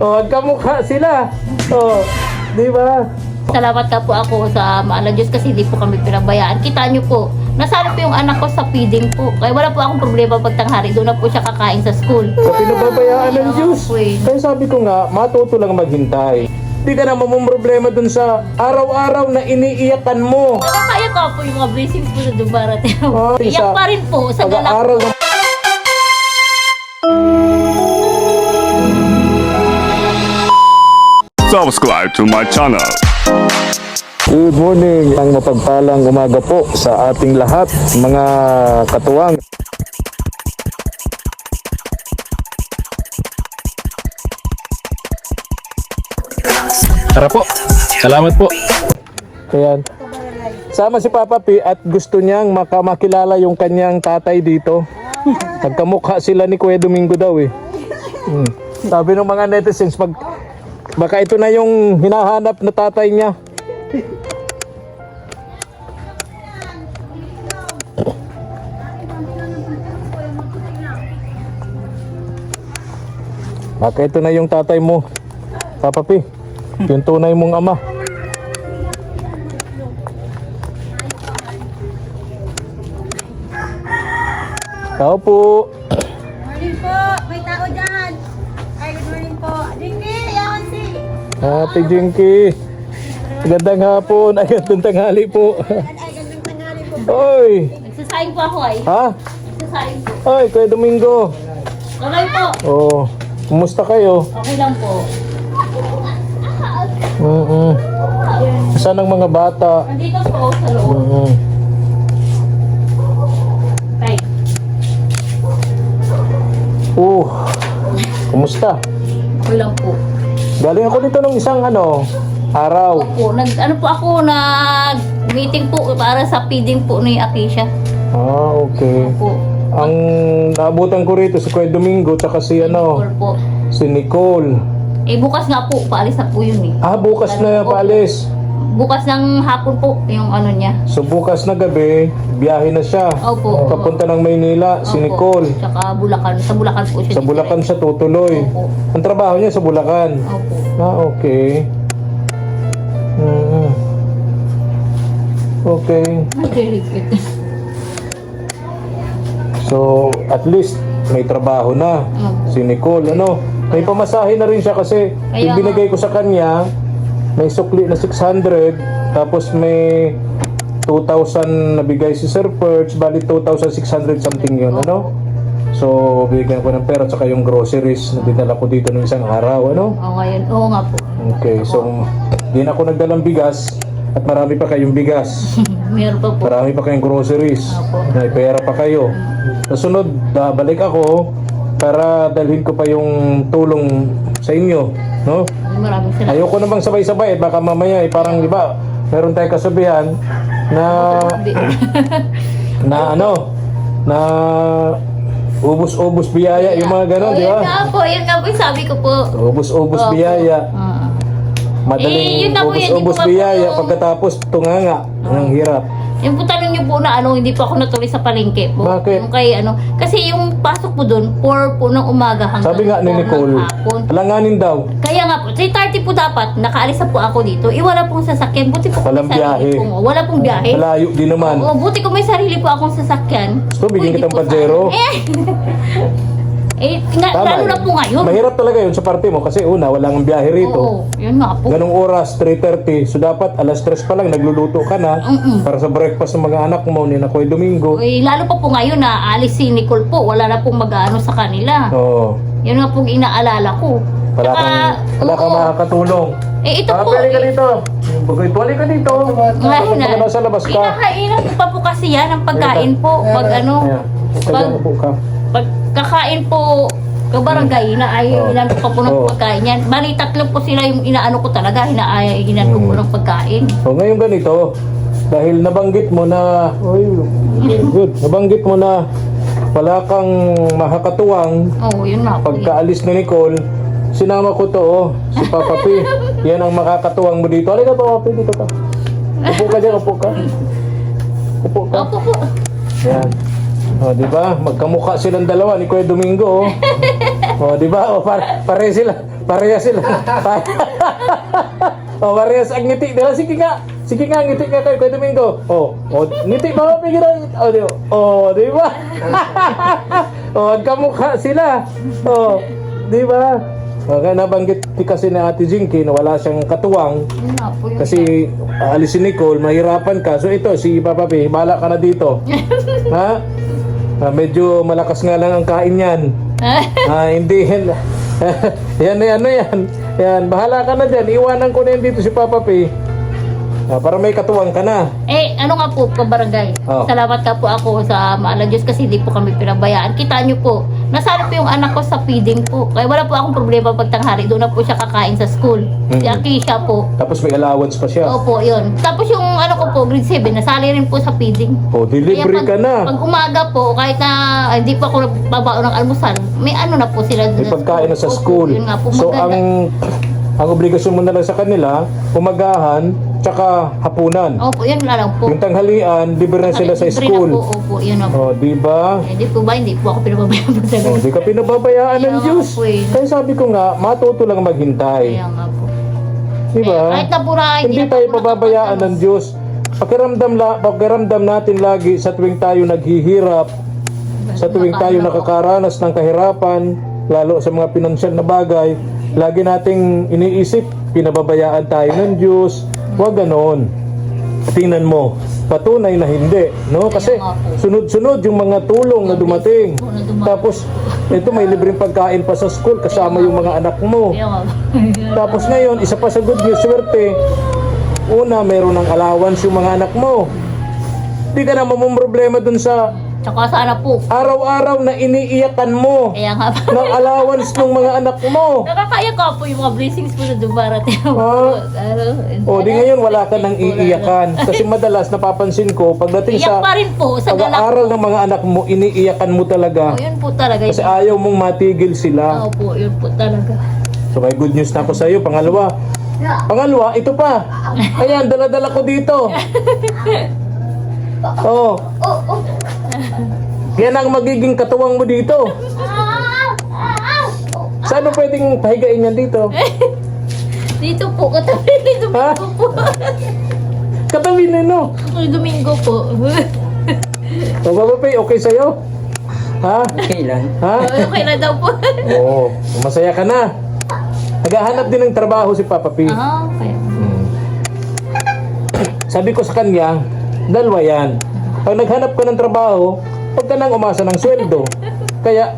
Oh, magkamukha sila. Oh, di ba? Salamat ka po ako sa Maala Diyos kasi hindi po kami pinabayaan. Kita niyo po, nasaan po yung anak ko sa feeding po. Kaya wala po akong problema pag tanghali. Doon na po siya kakain sa school. Sa pinababayaan ng Diyos. po eh. Kaya sabi ko nga, matuto lang maghintay. Hindi ka na problema dun sa araw-araw na iniiyakan mo. Nakakaya ka po yung mga blessings po na dumarating. Oh, Iyak pa rin po sa galak. pag-aaral ng Subscribe to my channel. Good morning, ang mapagpalang umaga po sa ating lahat, mga katuwang. Tara po, salamat po. Ayan. Sama si Papa P at gusto niyang makilala yung kanyang tatay dito. Nagkamukha sila ni Kuya Domingo daw eh. Sabi ng mga netizens, baka ito na yung hinahanap na tatay niya. Baka ito na yung tatay mo, Papa P. Yung tunay mong ama. Tao po. Morning po, may tao dyan. Ay, good morning po. Jinky, Yancy. Ate Jinky. Gandang hapon. Ay, gandang tanghali po. Ay, gandang tanghali po. Oy. Nagsasaing po ako ay. Ha? Nagsasaing po. Oy, Kuya Domingo. Tuloy po. Oh, kumusta kayo? Okay lang po. Saan ang mga bata? Nandito po sa loob. Okay. Kumusta? Okay lang po. Galing ako dito ng isang araw. Po, ano po ako, nag-meeting po para sa feeding po ni Akisha. Okay. Po. Ang naabutan ko rito si Kuya Domingo tsaka si Or po. si Nicole. Bukas nga po, paalis na po yun eh. Bukas na paalis. Bukas ng hapon po, yung ano niya. So bukas na gabi, biyahe na siya. Opo. Papunta ng Maynila, si Opo. Nicole. Tsaka Bulacan. Sa Bulacan po siya. Sa Bulacan siya tutuloy. Opo. Ang trabaho niya sa Bulacan. Opo. Okay. Okay. Very good. So, at least may trabaho na si Nicole, May pamasahe na rin siya kasi Kaya yung binigay ko sa kanya, may sukli na 600, tapos may 2,000 nabigay si Sir Perch, bali 2,600 something yun, So, bigyan ko ng pera tsaka yung groceries na dinala ko dito ng isang araw, Oo nga po. Okay, so di na ako nagdalang bigas at marami pa kayong bigas. Meron pa po. Marami pa kayong groceries. Opo. May pera pa kayo. Sa sunod, balik ako para dalhin ko pa yung tulong sa inyo, Maraming salamat. Ayoko namang sabay-sabay, baka mamaya parang di ba, meron tayong kasabihan na na ubus-ubus biyaya, yung mga ganon, di ba? Yun nga po, yung sabi ko po. Ubus-ubus Opo. biyaya. Madaling yun na po yan, ubus-ubus hindi ko biyaya po- pagkatapos tunganga. Ang hirap. Yung po tanong niyo po na hindi po ako natuloy sa palengke po. Bakit? Yung kay kasi yung pasok po doon, 4 po ng umaga hanggang Sabi nga ni 4 ng Nicole, hapon. alanganin daw. Kaya nga po, 3:30 po dapat, nakaalis na po ako dito. Wala pong sasakyan. Buti po Walang may sarili biyahe. Wala pong biyahe. Malayo din naman. Oo, buti ko may sarili po akong sasakyan. Gusto, bigyan Pwede kitang po pajero. Lalo na po ngayon. Mahirap talaga yun sa parte mo kasi una, wala nang biyahe rito. Oo, yun nga po. Ganong oras, 3:30. So dapat alas 3 pa lang nagluluto ka na para sa breakfast ng mga anak mo ni na Kuya Domingo. Lalo pa po ngayon na alis si Nicole po. Wala na pong mag-ano sa kanila. Oo. Yun nga pong inaalala ko. Wala Tsaka, kang oo. makakatulong. Ito po. Pwede ka dito. Tuwali ka dito. Ngayon na. Pag nasa labas ka. Kinakainan ko pa po kasi yan ang pagkain po. Pag Ayan. pag, Upo ka. pag kakain po, kabarangay, inan ko pa po ng Oo. pagkain yan. Bali, tatlo po sila yung inaano ko talaga, inan ko po ng pagkain. So ngayon ganito, dahil nabanggit mo na, good, nabanggit mo na wala kang makakatuwang Oo, yun nga po. pagkaalis ni Nicole, sinama ko to, si Papa P. Yan ang makakatuwang mo dito. Halika Papa P, dito ka. Upo ka dyan, upo ka. Upo ka. Opo po. Yan. Di ba? Magkamukha silang dalawa ni Kuya Domingo. Di ba? Pare Parehas sila. Oh, parehas ang ngiti. Dala, sige nga. Sige nga, ngiti ka kayo, Kuya Domingo. Oh, ngiti ba? Pigilan. Di ba? Magkamukha sila. Di ba? Kaya nabanggit kasi ni Ate Jinky na wala siyang katuwang. Yun nga po yun. Kasi alis si Nicole, mahirapan ka. So ito, si Papa P, bahala ka na dito. Ha? Medyo malakas nga lang ang kain yan. Hindi yan. Yan, bahala ka na dyan. Iwanan ko na yan dito si Papa P. Para may katuwang ka na. Ano nga po, kabarangay. Oh. Salamat ka po ako sa Maalang Diyos kasi hindi po kami pinabayaan. Kita nyo po, nasalo po yung anak ko sa feeding po. Kaya wala po akong problema pag tanghari. Doon na po siya kakain sa school. Si Akisha po. Tapos may allowance pa siya. Opo, yun. Tapos yung ano ko po, grade 7, nasali rin po sa feeding. Delivery ka na. Pag umaga po, kahit na hindi pa ako babao ng almusal, may ano na po sila. May pagkain na sa Opo, school. Yun nga po, So maganda. ang obligasyon mo na lang sa kanila, umagahan, tsaka hapunan. Opo, yun na lang po. Yung tanghalian, libre na sila sa Libre na school. po, opo, yun na po. Di ba? Hindi po ba, hindi po ako pinababayaan po talaga. Di ka pinababayaan ng Kaya Diyos. nga po eh. Kaya sabi ko nga, matuto lang maghintay. Kaya nga po. Di ba? Kahit na po na Hindi na tayo po pababayaan ng Diyos. Pakiramdam natin lagi sa tuwing tayo naghihirap, sa tuwing tayo nakakaranas ng kahirapan, lalo sa mga pinansyal na bagay, lagi nating iniisip, pinababayaan tayo ng Diyos. Huwag ganon. Tingnan mo, patunay na hindi, no? Kasi sunod-sunod yung mga tulong na dumating. Tapos, ito may libreng pagkain pa sa school kasama yung mga anak mo. Kaya nga po. Tapos ngayon, isa pa sa good news, swerte. Una, meron ng allowance yung mga anak mo. Di ka na mamumroblema dun sa Tsaka sana po. araw-araw na iniiyakan mo Kaya nga po. ng allowance ng mga anak mo. Nakakaya ka po yung mga blessings po na dumarating. O, di ngayon wala ka nang iiyakan. Kasi madalas napapansin ko, pagdating Iyak sa pa rin po sa galak. pag-aaral ng mga anak mo, iniiyakan mo talaga. Yun po talaga. Kasi ayaw mong matigil sila. Opo, yun po talaga. So may good news na ako sa iyo. Pangalawa, ito pa. Ayan, dala-dala ko dito. Oh. Yan ang magiging katuwang mo dito. Saan mo pwedeng pahigain yan dito? Dito po, katabi ni Ha? Domingo po. Katabi na, no? Ni Domingo po. O, Papa P, okay sa'yo? Ha? Okay lang. Ha? Okay na daw po. Oo, masaya ka na. Naghahanap din ng trabaho si Papa P. Okay. Sabi ko sa kanya, dalawa yan. Pag naghanap ka ng trabaho, huwag ka nang umasa ng sweldo. Kaya,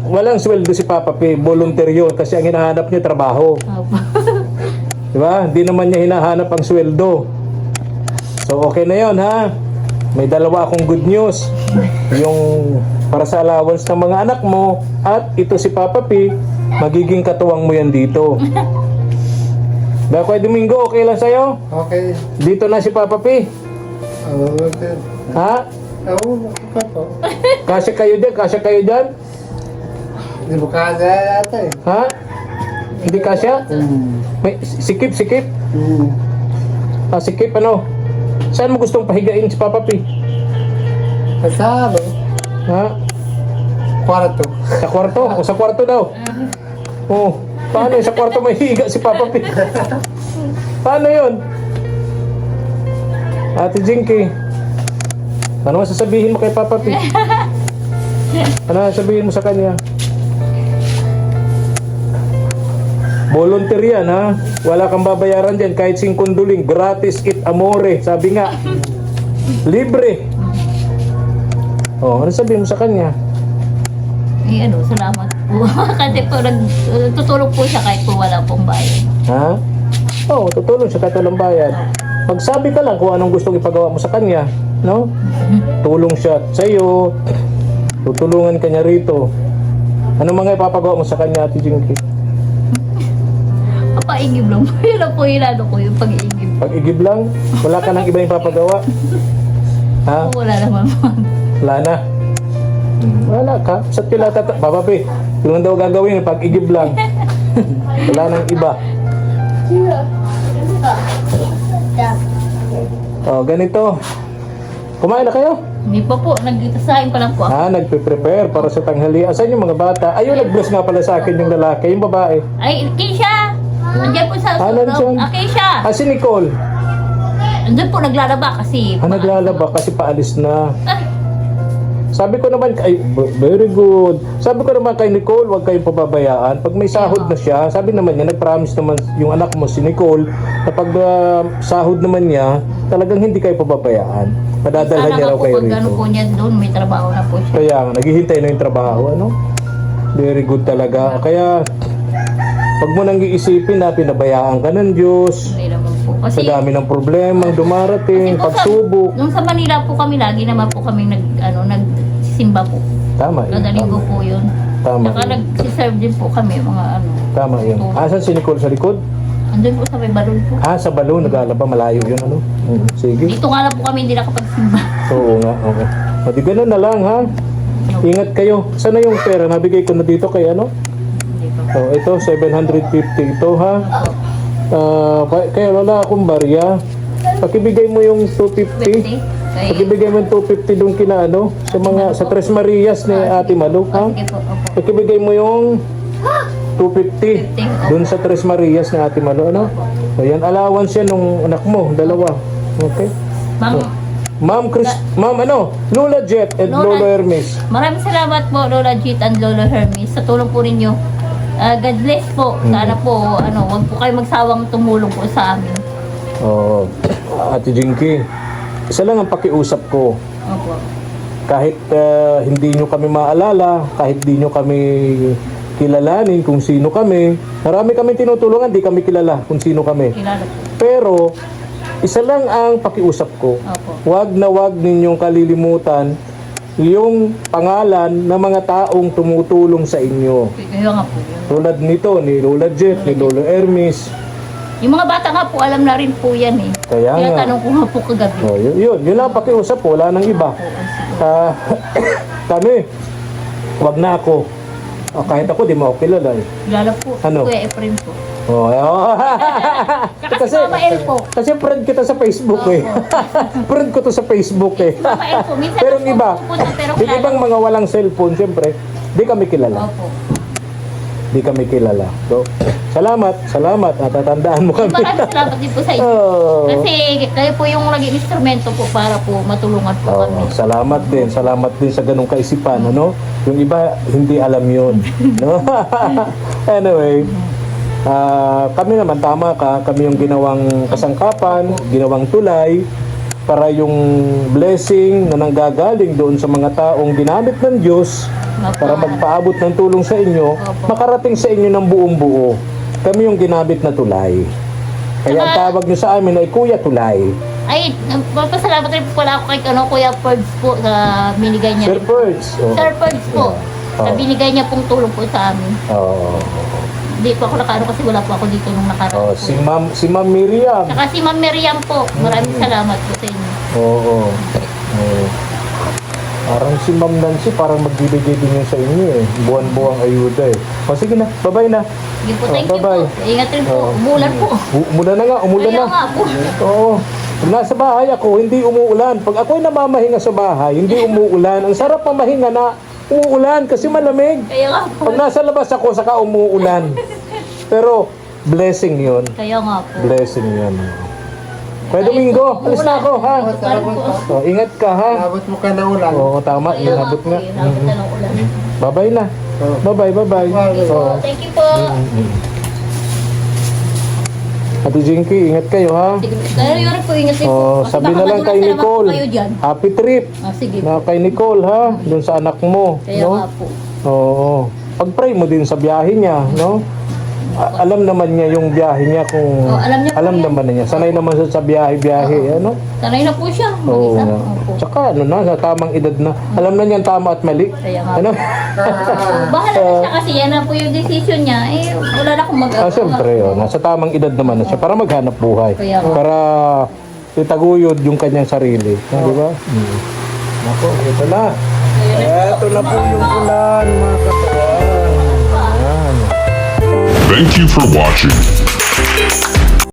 walang sweldo si Papa P. Volunteer yun kasi ang hinahanap niya trabaho. Opo. Diba? Hindi naman niya hinahanap ang sweldo. So, okay na yon ha? May dalawa akong good news. Yung para sa allowance ng mga anak mo at ito si Papa P, magiging katuwang mo yan dito. Diba, Kuya Domingo, okay lang sa'yo? Okay. Dito na si Papa P. Okay. Ha? Oo, pa po. Kasya kayo dyan? Kasya kayo dyan? Hindi mo kaya yata eh. Ha? Hindi kasya? May sikip. Sikip ano? Saan mo gustong pahigain si Papa P? Sa ano? Ha? Kwarto. Sa kwarto? O sa kwarto daw? Oh, paano sa kwarto may higa si Papa P? Paano yun? Ate Jinky, ano sasabihin mo kay Papa P? Ano sasabihin mo sa kanya? Volunteer yan ha. Wala kang babayaran dyan kahit 5 duling. Gratis it amore. Sabi nga. Libre. Oh, ano sabihin mo sa kanya? Salamat po. Kasi po, tutulong po siya kahit po wala pong bayan. Ha? Oo, tutulong siya kahit walang bayad. Magsabi ka lang kung anong gustong ipagawa mo sa kanya. No? Tulong siya sa iyo. Tutulungan ka niya rito. Ano mga ipapagawa mo sa kanya, Ate Jinky? Papaigib lang po. Yun lang po yung ko, yung pag-iigib. Pag-igib lang? Wala ka nang iba yung papagawa? Ha? Wala naman po. Wala na? Wala ka? Sa pila Papa P, yung daw gagawin, pag-igib lang. Wala nang iba. Oh, ganito. Kumain na kayo? Hindi pa po, nagsasahin pa lang po ako. Nagpe-prepare para sa tanghali. Asan yung mga bata? Ayun, nag-bless nga pala sa akin yung lalaki, yung babae. Ay, Keisha! Nandiyan po sa nandyan. Keisha! Si Nicole. Nandun po naglalaba kasi. Naglalaba kasi paalis na. Ay, Sabi ko naman, ay, very good. Sabi ko naman kay Nicole, huwag kayong pababayaan. Pag may sahod na siya, sabi naman niya, nag-promise naman yung anak mo, si Nicole, na pag sahod naman niya, talagang hindi kayo pababayaan. Padadalhan niya raw kayo pag ano po rito. niya doon, may trabaho na po siya. Kaya nga, naghihintay na yung trabaho, ano? Very good talaga. Kaya, pag mo nang iisipin na pinabayaan ka ng Diyos, Hindi naman po. sa Kasi, dami ng problema, dumarating, pagsubok. nung sa Manila po kami, lagi naman po kami nagsimba po. Tama yun. Kada linggo Tama, po yun. Tama Saka yun. nag-serve din po kami, mga ano. Tama yun. Asan si Nicole sa likod? Andun po sa may balon po. Sa balon, naglalaba, malayo yun, ano? Sige. Dito nga lang po kami hindi nakapagsimba. Oo nga, okay. O di ganun na lang, ha? Ingat kayo. Sana yung pera, nabigay ko na dito kay ano? Hindi pa. Ito, 750 ito, ha? Kaya wala akong barya. Pakibigay mo yung 250. 20. Kaya, Pakibigay mo yung 250 doon kina ano, sa Tres Marias ni Ate Malu, ha? sige po, opo. Pakibigay mo yung 250 doon sa Tres Marias ni Ate Malu, ano? Ayan, allowance yan nung anak mo, dalawa. Okay? Ma'am, Ma'am Lola Jet and Lola- Lolo Hermes. maraming salamat po Lola Jit and Lolo Hermes sa tulong po ninyo. God bless po. Sana po, wag po kayo magsawang tumulong po sa amin. Oo. Ate Jinky, isa lang ang pakiusap ko. Opo. Kahit hindi nyo kami maalala, kahit di nyo kami kilalanin kung sino kami, marami kami tinutulungan, di kami kilala kung sino kami. Kilala po. Pero, isa lang ang pakiusap ko. Opo. Huwag na huwag ninyong kalilimutan yung pangalan ng mga taong tumutulong sa inyo. Kaya nga po yun. Tulad nito, ni Lola Jet, ni Lolo Hermes. Yung mga bata nga po, alam na rin po yan eh. Kaya nga. tanong ko nga po kagabi. Oh, yun lang ang pakiusap, wala nang iba. Kami, wag na ako. Kahit ako, di mo ako kilala eh. Kilala po. Ano? Kuya Efren po. Oh, Kasi Mama El po. Kasi friend kita sa Facebook eh. Friend ko to sa Facebook eh. Mama El po. Minsan Pero po, yung iba, pupunta, pero yung kilala ibang mga walang cellphone, siyempre, di kami kilala. Opo. Di kami kilala. So, salamat. Natatandaan mo kami. Maraming salamat din po sa inyo. Oh. Kasi kayo po yung naging instrumento po para po matulungan po kami. Salamat din sa ganung kaisipan, ano? Yung iba hindi alam 'yun, no? Anyway, kami naman tama ka, kami yung ginawang kasangkapan, ginawang tulay para yung blessing na nanggagaling doon sa mga taong ginamit ng Diyos para magpaabot ng tulong sa inyo, makarating sa inyo ng buong buo. Kami yung ginamit na tulay. Kaya ang tawag nyo sa amin ay Kuya Tulay. Ay, magpasalamat rin po pala ako kay Kuya Ferds po sa binigay niya. Sir Perch. Sir Ferds po. Oh. Na binigay niya pong tulong po sa amin. Oo. Hindi po ako nakaano kasi wala po ako dito nung nakaraan po. Si Ma'am Miriam. Saka si Ma'am Miriam po. Maraming salamat po sa inyo. Oo. Parang si Ma'am Nancy, parang magbibigay din yun sa inyo eh. Buwan-buwang ayuda eh. Sige na, bye-bye na. Sige po, thank you bye-bye. po. Ingat rin po. Oo. Umulan po. Umulan na nga, umulan Kaya na. nga po. Oo. Pag nasa bahay ako, hindi umuulan. Pag ako'y namamahinga sa bahay, hindi umuulan. Ang sarap mamahinga na umuulan kasi malamig. Kaya nga po. Pag nasa labas ako, saka umuulan. Pero, blessing yun. Kaya nga po. Blessing yun. Kuya Domingo, alis na ako, ha? Ingat ka, ha? Abot mo ka na ulan. Oo, tama. Kaya nga Inabot po. nga. Inabot na ng ulan. Bye-bye na. Bye-bye. Thank you po. Thank you po. Ate Jinky, ingat kayo, ha? Sige. Pero yun po, ingat rin po. Kasi Sabi baka na lang kay madulas naman po Nicole. kayo dyan. Happy trip. Sige. Na kay Nicole, ha? Doon sa anak mo. Kaya no? nga po. Oo. Pag-pray mo din sa biyahe niya, no? Alam naman niya yung biyahe niya kung... Oh, alam niya po alam yan. naman niya. Sanay naman siya sa biyahe, ano? Sanay na po siya. Oo. Mag-isa. nga. Opo. Tsaka ano na, sa tamang edad na. Alam na niya ang tama at mali. Kaya nga. Ano? Bahala na siya kasi yan na po yung decision niya. Eh, wala na akong mag-agawa. Siyempre, nasa tamang edad naman na siya para maghanap buhay. Kaya nga. Para itaguyod yung kanyang sarili. Di ba? Ako, ito na. Ito na po yung ulan, mga katawan. Ayan. Thank you for watching.